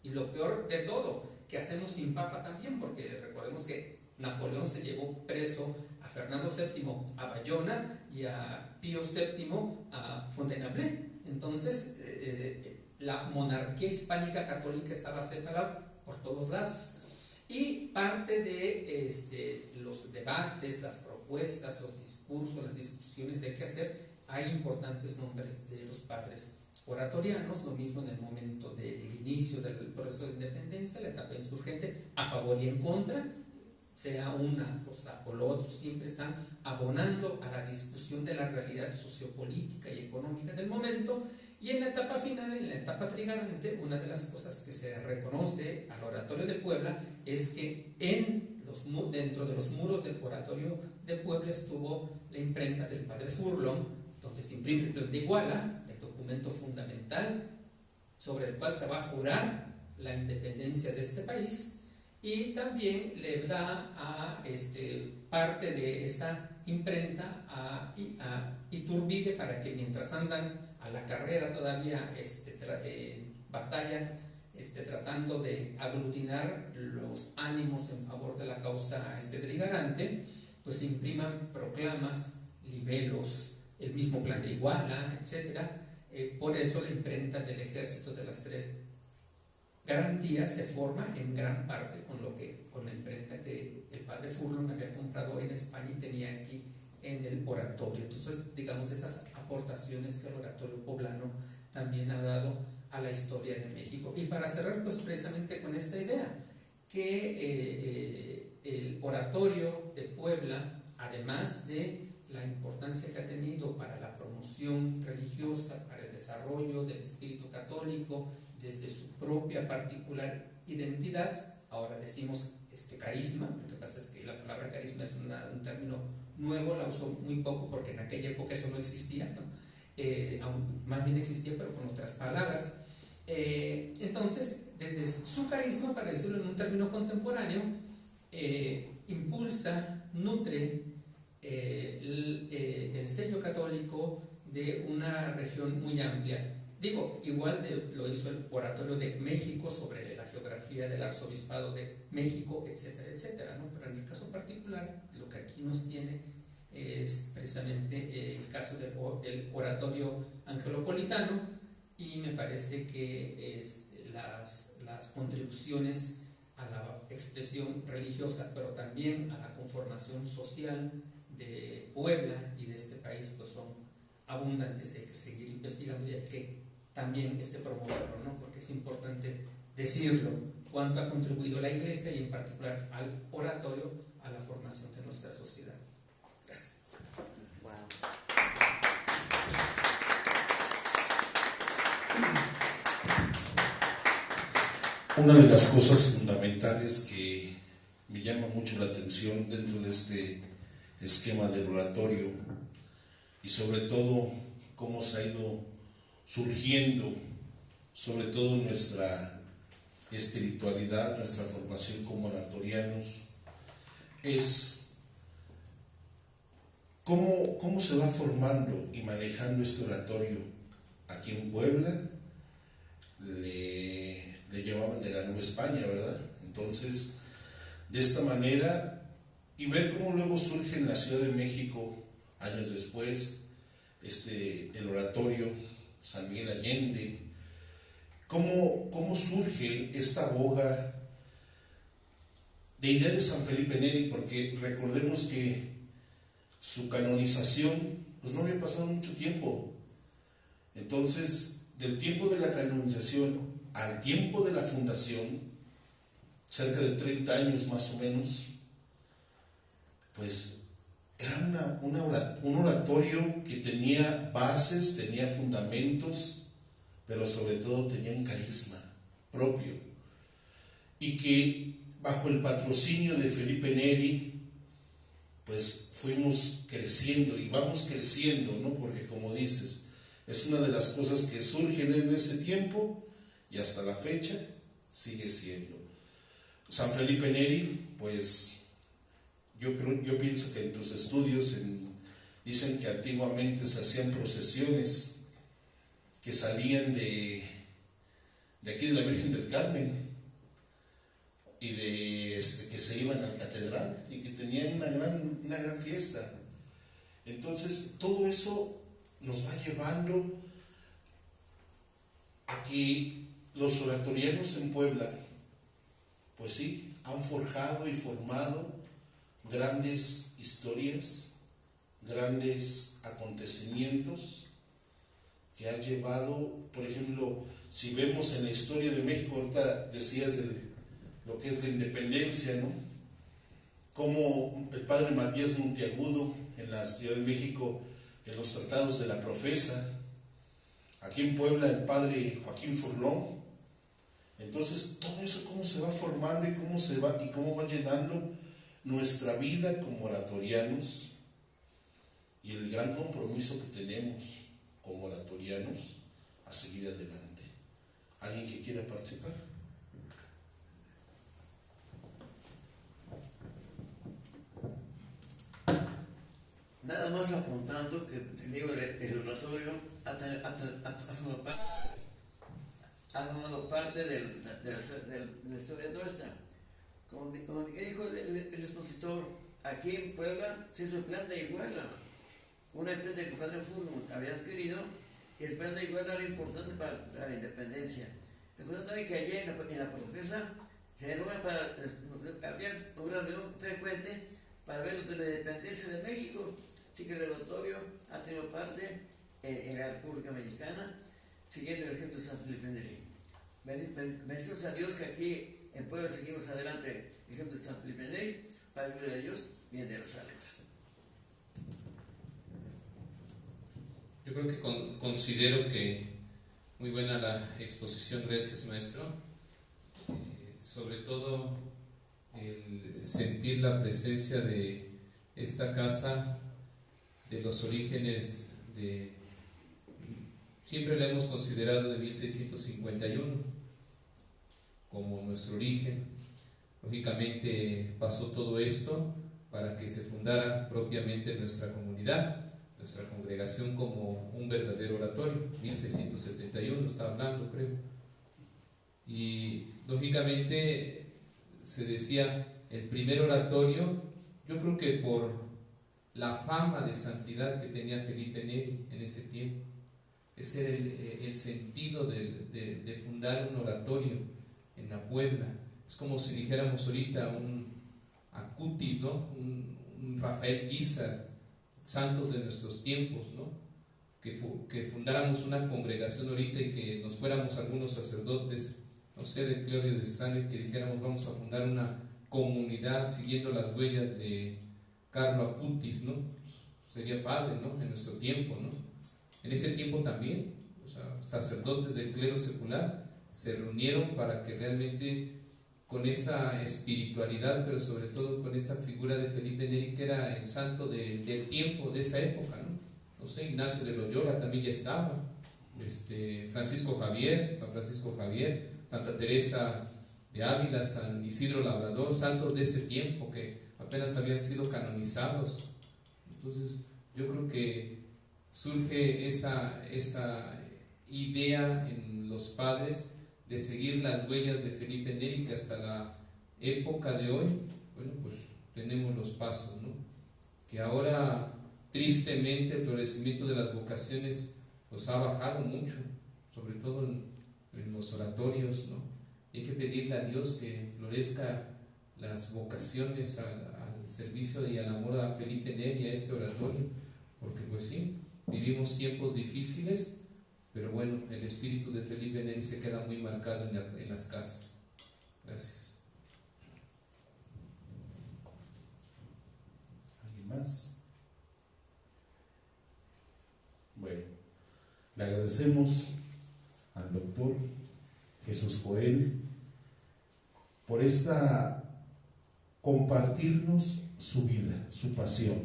Y lo peor de todo, ¿qué hacemos sin papa también? Porque recordemos que Napoleón se llevó preso a Fernando VII a Bayona y a Pío VII a Fontainebleau. Entonces, la monarquía hispánica católica estaba separada por todos lados. Y parte de los debates, las propuestas, los discursos, las discusiones de qué hacer, hay importantes nombres de los padres oratorianos. Lo mismo en el momento del inicio del proceso de independencia, la etapa insurgente, a favor y en contra, sea una cosa o lo otro, siempre están abonando a la discusión de la realidad sociopolítica y económica del momento. Y en la etapa final, en la etapa trigarante, una de las cosas que se reconoce al Oratorio de Puebla es que dentro de los muros del Oratorio de Puebla estuvo la imprenta del padre Furlong, donde se imprime el Plan de Iguala, el documento fundamental sobre el cual se va a jurar la independencia de este país, y también le da a parte de esa imprenta a Iturbide, para que mientras andan a la carrera todavía batalla, tratando de aglutinar los ánimos en favor de la causa trigarante, pues se impriman proclamas, libelos, el mismo Plan de Iguala, etc. Por eso la imprenta del Ejército de las Tres Garantías se forma en gran parte con la imprenta que el padre Furlong había comprado en España y tenía aquí en el oratorio. Entonces, digamos, estas aportaciones que el oratorio poblano también ha dado a la historia de México. Y para cerrar, pues precisamente con esta idea, que el oratorio de Puebla, además de la importancia que ha tenido para la promoción religiosa, para el desarrollo del espíritu católico, desde su propia particular identidad, ahora decimos carisma. Lo que pasa es que la palabra carisma es un término nuevo, la uso muy poco porque en aquella época eso no existía, ¿no? Más bien existía, pero con otras palabras. Entonces, desde su carisma, para decirlo en un término contemporáneo, impulsa, nutre el sello católico de una región muy amplia. Digo, igual lo hizo el Oratorio de México sobre la geografía del Arzobispado de México, etcétera, etcétera, ¿no? Pero en el caso particular, lo que aquí nos tiene es precisamente el caso del Oratorio Angelopolitano, y me parece que las contribuciones a la expresión religiosa, pero también a la conformación social de Puebla y de este país, pues son abundantes. Hay que seguir investigando y hay que también promoverlo, ¿no? Porque es importante decirlo, cuánto ha contribuido la Iglesia y en particular al oratorio a la formación de nuestra sociedad. Gracias. Wow. Una de las cosas fundamentales que me llama mucho la atención dentro de este esquema del oratorio, y sobre todo cómo se ha ido surgiendo sobre todo nuestra espiritualidad, nuestra formación como oratorianos, es cómo se va formando y manejando este oratorio. Aquí en Puebla le llamaban de la Nueva España, ¿verdad? Entonces, de esta manera, y ver cómo luego surge en la Ciudad de México, años después, el oratorio San Miguel Allende, cómo surge esta boga de idea de San Felipe Neri, porque recordemos que su canonización, pues no había pasado mucho tiempo. Entonces, del tiempo de la canonización al tiempo de la fundación, cerca de 30 años más o menos, pues era un oratorio que tenía bases, tenía fundamentos, pero sobre todo tenía un carisma propio, y que bajo el patrocinio de Felipe Neri, pues fuimos creciendo y vamos creciendo, ¿no? Porque como dices, es una de las cosas que surgen en ese tiempo y hasta la fecha sigue siendo. San Felipe Neri, pues yo pienso que en tus estudios dicen que antiguamente se hacían procesiones que salían de aquí de la Virgen del Carmen y que se iban a la catedral y que tenían una gran fiesta. Entonces todo eso nos va llevando a que los oratorianos en Puebla, pues sí, han forjado y formado grandes historias, grandes acontecimientos que ha llevado, por ejemplo, si vemos en la historia de México, ahorita decías lo que es la independencia, ¿no? Como el padre Matías Monteagudo en la Ciudad de México, en los tratados de la profesa, aquí en Puebla el padre Joaquín Furlón. Entonces todo eso cómo se va formando y cómo va llenando nuestra vida como oratorianos, y el gran compromiso que tenemos como oratorianos a seguir adelante. ¿Alguien que quiera participar? Nada más apuntando que te digo, el oratorio ha formado parte de la historia nuestra. Como dijo el expositor, aquí en Puebla se hizo el plan de Iguala, una empresa que el padre Furlón había adquirido, y el plan de Iguala era importante para la independencia. Recuerdo también que allí en la profesa se reúnen había una reunión frecuente para ver lo de la independencia de México. Así que el oratorio ha tenido parte en la República Mexicana, siguiendo el ejemplo de San Felipe Neri. Bendecimos a Dios que aquí en Puebla seguimos adelante el ejemplo de San Felipe Neri, para el gloria de Dios, bien de las almas. Yo creo que considero que muy buena la exposición, gracias maestro. Sobre todo el sentir la presencia de esta casa, de los orígenes siempre la hemos considerado de 1651 como nuestro origen. Lógicamente pasó todo esto para que se fundara propiamente nuestra comunidad, nuestra congregación, como un verdadero oratorio. 1671 está hablando, creo. Y lógicamente se decía el primer oratorio. Yo creo que por la fama de santidad que tenía Felipe Neri en ese tiempo, ese era el sentido de fundar un oratorio en la Puebla. Es como si dijéramos ahorita un Acutis, ¿no? un Rafael Guízar, santos de nuestros tiempos, ¿no? Que fundáramos una congregación ahorita y que nos fuéramos algunos sacerdotes, no sé, de Clorio de Sangre, que dijéramos vamos a fundar una comunidad siguiendo las huellas de Carlo Acutis, ¿no? Sería padre, ¿no? En nuestro tiempo, ¿no? En ese tiempo también, o sea, sacerdotes del clero secular se reunieron para que realmente con esa espiritualidad, pero sobre todo con esa figura de Felipe Neri, que era el santo del tiempo, de esa época, ¿no? No sé, Ignacio de Loyola también ya estaba, Francisco Javier, San Francisco Javier, Santa Teresa de Ávila, San Isidro Labrador, santos de ese tiempo que apenas habían sido canonizados. Entonces yo creo que surge esa idea en los padres de seguir las huellas de Felipe Neri, que hasta la época de hoy, bueno, pues tenemos los pasos, ¿no? Que ahora tristemente el florecimiento de las vocaciones pues ha bajado mucho, sobre todo en los oratorios, ¿no? Hay que pedirle a Dios que florezca las vocaciones al servicio y al amor a Felipe Neri, a este oratorio, porque pues sí, vivimos tiempos difíciles, pero bueno, el espíritu de Felipe Neri se queda muy marcado en las casas. Gracias. ¿Alguien más? Bueno, le agradecemos al doctor Jesús Joel por compartirnos su vida, su pasión,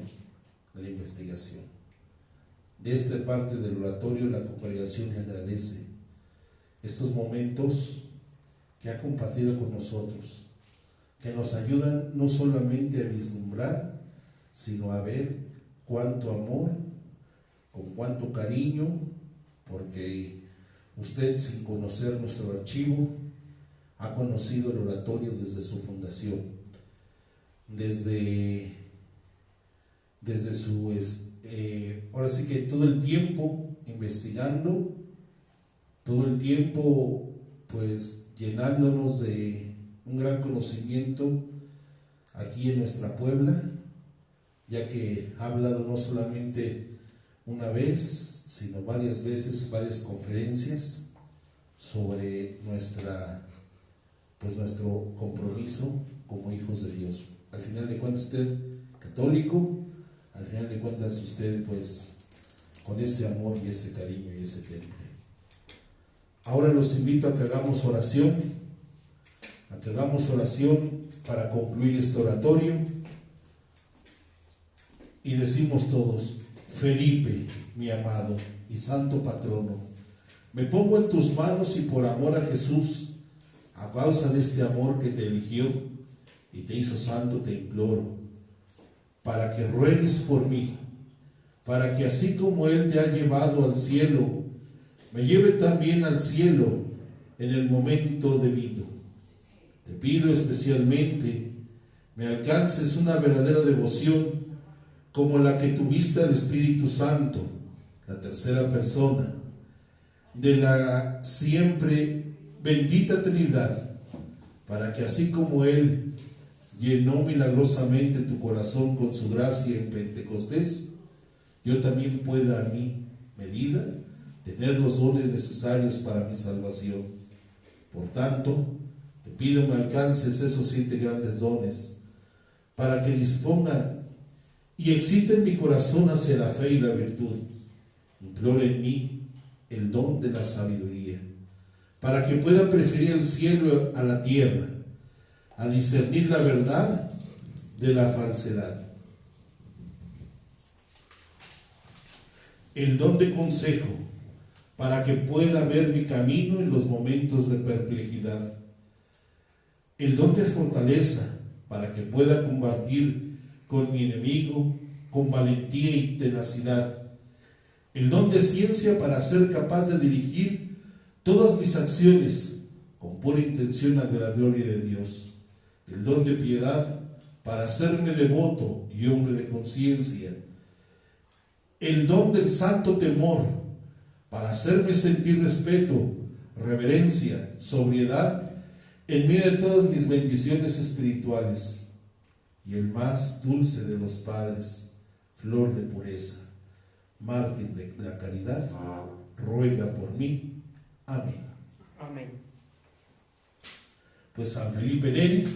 la investigación. De esta parte del oratorio, la congregación le agradece estos momentos que ha compartido con nosotros, que nos ayudan no solamente a vislumbrar, sino a ver cuánto amor, con cuánto cariño, porque usted, sin conocer nuestro archivo, ha conocido el oratorio desde su fundación, desde su, ahora sí que todo el tiempo investigando, todo el tiempo pues llenándonos de un gran conocimiento aquí en nuestra Puebla, ya que ha hablado no solamente una vez, sino varias veces, varias conferencias sobre nuestro compromiso como hijos de Dios. Al final de cuentas usted católico, al final de cuentas usted pues con ese amor y ese cariño y ese temple. Ahora los invito a que hagamos oración, para concluir este oratorio, y decimos todos: Felipe, mi amado y santo patrono, me pongo en tus manos y por amor a Jesús, a causa de este amor que te eligió y te hizo santo, te imploro, para que ruegues por mí, para que así como Él te ha llevado al cielo, me lleve también al cielo en el momento debido. Te pido especialmente me alcances una verdadera devoción como la que tuviste al Espíritu Santo, la tercera persona de la siempre bendita Trinidad, para que así como Él llenó milagrosamente tu corazón con su gracia en Pentecostés, yo también pueda a mi medida tener los dones necesarios para mi salvación. Por tanto, te pido me alcances esos 7 grandes dones, para que dispongan y exciten mi corazón hacia la fe y la virtud. Implora en mí el don de la sabiduría, para que pueda preferir el cielo a la tierra, a discernir la verdad de la falsedad. El don de consejo, para que pueda ver mi camino en los momentos de perplejidad. El don de fortaleza, para que pueda combatir con mi enemigo con valentía y tenacidad. El don de ciencia, para ser capaz de dirigir todas mis acciones con pura intención a la gloria de Dios. El don de piedad, para hacerme devoto y hombre de conciencia. El don del santo temor, para hacerme sentir respeto, reverencia, sobriedad en medio de todas mis bendiciones espirituales. Y el más dulce de los padres, flor de pureza, mártir de la caridad, ruega por mí. Amén. Amén. Pues San Felipe Neri,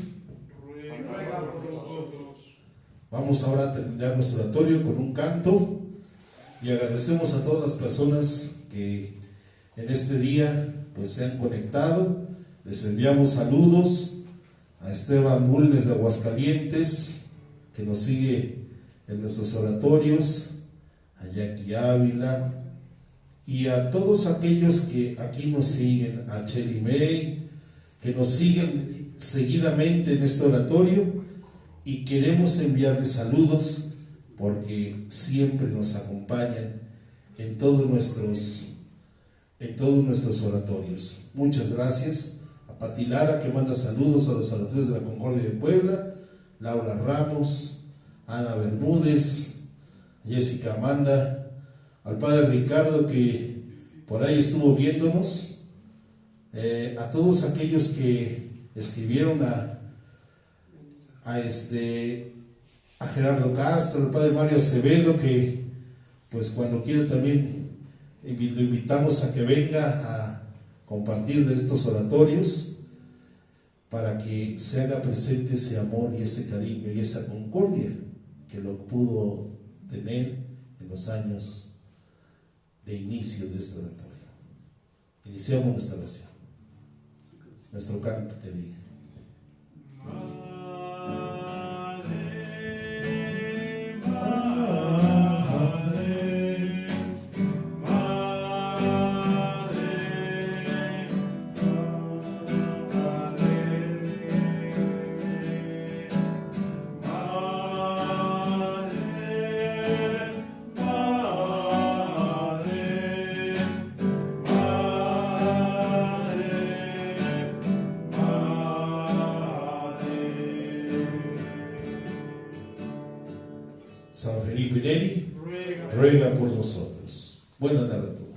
Ruega por nosotros. vamos ahora a terminar nuestro oratorio con un canto, y agradecemos a todas las personas que en este día pues se han conectado. Les enviamos saludos a Esteban Bulnes de Aguascalientes, que nos sigue en nuestros oratorios, a Jackie Ávila, y a todos aquellos que aquí nos siguen, a Cherry May, que nos siguen seguidamente en este oratorio, y queremos enviarles saludos porque siempre nos acompañan en todos nuestros oratorios. Muchas gracias. A Pati Lara, que manda saludos a los oratorios de la Concordia de Puebla, Laura Ramos, Ana Bermúdez, Jessica Amanda, al padre Ricardo, que por ahí estuvo viéndonos, a todos aquellos que escribieron a Gerardo Castro, al padre Mario Acevedo, que pues cuando quiera también lo invitamos a que venga a compartir de estos oratorios, para que se haga presente ese amor y ese cariño y esa concordia que lo pudo tener en los años de inicio de este oratorio. Iniciamos nuestra oración, nuestro canto que diga. San Felipe Neri, ruega por nosotros. Buenas tardes a todos.